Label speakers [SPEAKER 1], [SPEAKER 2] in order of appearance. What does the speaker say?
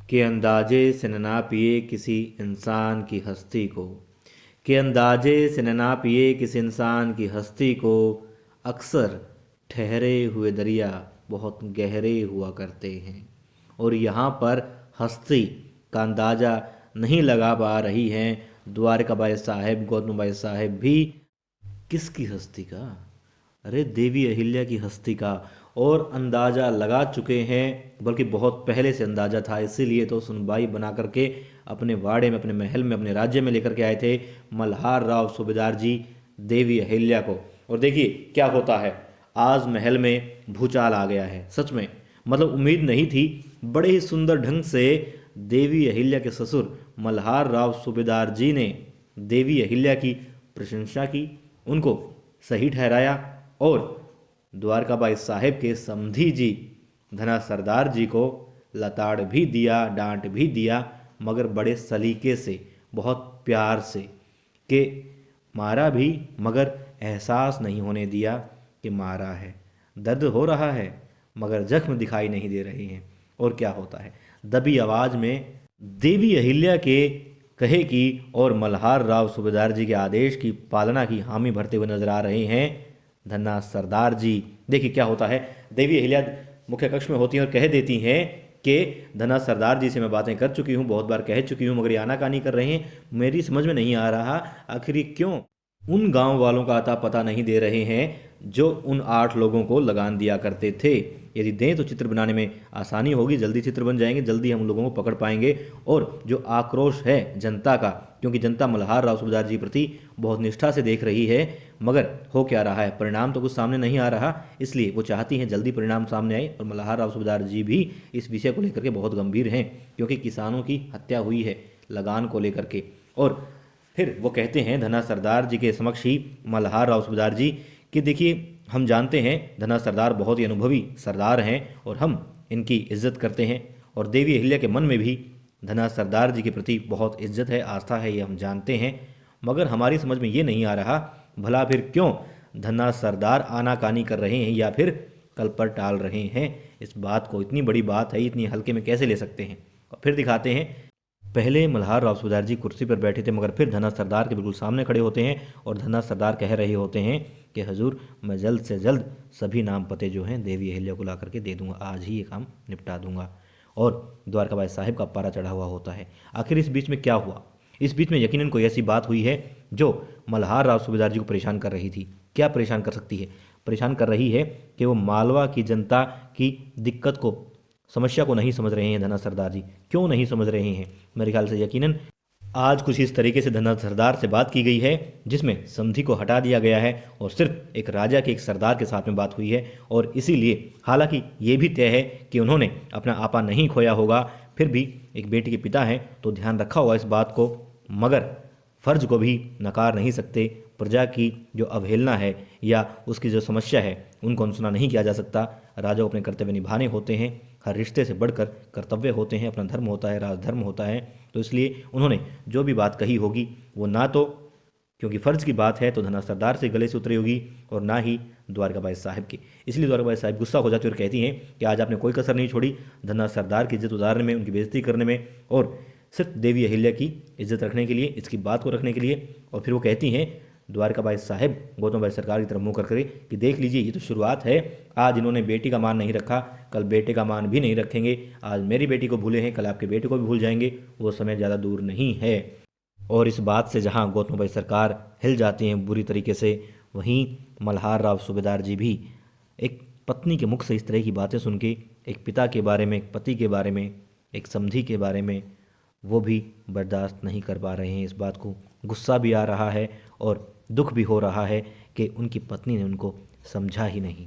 [SPEAKER 1] कि अंदाजे से न नापिए किसी इंसान की हस्ती को, कि अंदाजे से न नापिए किसी इंसान की हस्ती को, अक्सर ठहरे हुए दरिया बहुत गहरे हुआ करते हैं। और यहाँ पर हस्ती का अंदाज़ा नहीं लगा पा रही हैं द्वारकाबाई साहेब, गौतम बाई साहेब भी। किसकी हस्ती का? अरे देवी अहिल्या की हस्ती का। और अंदाज़ा लगा चुके हैं, बल्कि बहुत पहले से अंदाज़ा था, इसीलिए तो सुनबाई बना करके अपने वाड़े में, अपने महल में, अपने राज्य में लेकर के आए थे मल्हार राव सूबेदार जी देवी अहिल्या को। और देखिए क्या होता है, आज महल में भूचाल आ गया है। सच में मतलब उम्मीद नहीं थी। बड़े ही सुंदर ढंग से देवी अहिल्या के ससुर मल्हार राव सूबेदार जी ने देवी अहिल्या की प्रशंसा की, उनको सही ठहराया और द्वारकाबाई साहेब के समधी जी धना सरदार जी को लताड़ भी दिया, डांट भी दिया, मगर बड़े सलीके से, बहुत प्यार से, कि मारा भी मगर एहसास नहीं होने दिया कि मारा है। दर्द हो रहा है मगर जख्म दिखाई नहीं दे रहे हैं। और क्या होता है, दबी आवाज़ में देवी अहिल्या के कहे की और मल्हार राव सूबेदार जी के आदेश की पालना की हामी भरते हुए नजर आ रहे हैं धन्ना सरदार जी। देखिए क्या होता है, देवी अहिल्या मुख्य कक्ष में होती हैं और कह देती हैं कि धन्ना सरदार जी से मैं बातें कर चुकी हूँ, बहुत बार कह चुकी हूँ, मगर ये आनाकानी कर रहे हैं। मेरी समझ में नहीं आ रहा आखिर क्यों उन गांव वालों का अता पता नहीं दे रहे हैं जो उन 8 लोगों को लगान दिया करते थे। यदि दें तो चित्र बनाने में आसानी होगी, जल्दी चित्र बन जाएंगे, जल्दी हम लोगों को पकड़ पाएंगे। और जो आक्रोश है जनता का, क्योंकि जनता मल्हार राव सूबेदार जी प्रति बहुत निष्ठा से देख रही है, मगर हो क्या रहा है, परिणाम तो कुछ सामने नहीं आ रहा, इसलिए वो चाहती हैं जल्दी परिणाम सामने आए। और मल्हार राव सूबेदार जी भी इस विषय को लेकर के बहुत गंभीर हैं, क्योंकि किसानों की हत्या हुई है लगान को लेकर के। और फिर वो कहते हैं धना सरदार जी के समक्ष ही मल्हार राव सूबेदार जी कि देखिए हम जानते हैं धना सरदार बहुत ही अनुभवी सरदार हैं और हम इनकी इज्जत करते हैं, और देवी अहिल्या के मन में भी धना सरदार जी के प्रति बहुत इज्जत है, आस्था है, ये हम जानते हैं। मगर हमारी समझ में ये नहीं आ रहा भला फिर क्यों धना सरदार आनाकानी कर रहे हैं या फिर कल पर टाल रहे हैं इस बात को। इतनी बड़ी बात है, इतनी हल्के में कैसे ले सकते हैं। और फिर दिखाते हैं, पहले मल्हार राव सूबेदार जी कुर्सी पर बैठे थे, मगर फिर धना सरदार के बिल्कुल सामने खड़े होते हैं और धना सरदार कह रहे होते हैं कि हजूर मैं जल्द से जल्द सभी नाम पते जो हैं देवी अहिल्या को ला करके दे दूंगा, आज ही ये काम निपटा दूंगा। और द्वारकाबाई साहिब का पारा चढ़ा हुआ होता है। आखिर इस बीच में क्या हुआ? इस बीच में यकीनन कोई ऐसी बात हुई है जो मल्हार राव सूबेदार जी को परेशान कर रही थी। क्या परेशान कर सकती है? परेशान कर रही है कि वो मालवा की जनता की दिक्कत को, समस्या को नहीं समझ रहे हैं धना सरदार जी। क्यों नहीं समझ रहे हैं? मेरे ख्याल से यकीनन आज कुछ इस तरीके से धना सरदार से बात की गई है जिसमें समधी को हटा दिया गया है और सिर्फ एक राजा के, एक सरदार के साथ में बात हुई है। और इसीलिए हालांकि ये भी तय है कि उन्होंने अपना आपा नहीं खोया होगा, फिर भी एक बेटी के पिता हैं तो ध्यान रखा होगा इस बात को, मगर फर्ज को भी नकार नहीं सकते। प्रजा की जो अवहेलना है या उसकी जो समस्या है उनको अनसुना नहीं किया जा सकता। राजा को अपने कर्तव्य निभाने होते हैं, हर रिश्ते से बढ़कर कर्तव्य होते हैं, अपना धर्म होता है, राजधर्म होता है। तो इसलिए उन्होंने जो भी बात कही होगी वो ना तो, क्योंकि फ़र्ज की बात है तो धना सरदार से गले से उतरी होगी और ना ही द्वारकाबाई साहिब की। इसलिए द्वारकाबाई साहिब गुस्सा हो जाती और कहती हैं कि आज आपने कोई कसर नहीं छोड़ी धना सरदार की इज्जत उतारने में, उनकी बेइज्जती करने में, और सिर्फ देवी अहिल्या की इज्जत रखने के लिए, इसकी बात को रखने के लिए। और फिर वो कहती हैं द्वारकाबाई साहिब गौतम बाई सरकार की तरफ मुँह कर कि देख लीजिए ये तो शुरुआत है, आज इन्होंने बेटी का मान नहीं रखा, कल बेटे का मान भी नहीं रखेंगे। आज मेरी बेटी को भूले हैं, कल आपके बेटे को भी भूल जाएंगे, वो समय ज़्यादा दूर नहीं है। और इस बात से जहाँ गौतम बाई सरकार हिल जाती हैं बुरी तरीके से, वहीं मल्हार राव सूबेदार जी भी एक पत्नी के मुख से इस तरह की बातें सुन के, एक पिता के बारे में, एक पति के बारे में, एक समधी के बारे में, वो भी बर्दाश्त नहीं कर पा रहे हैं इस बात को। गुस्सा भी आ रहा है और दुख भी हो रहा है कि उनकी पत्नी ने उनको समझा ही नहीं।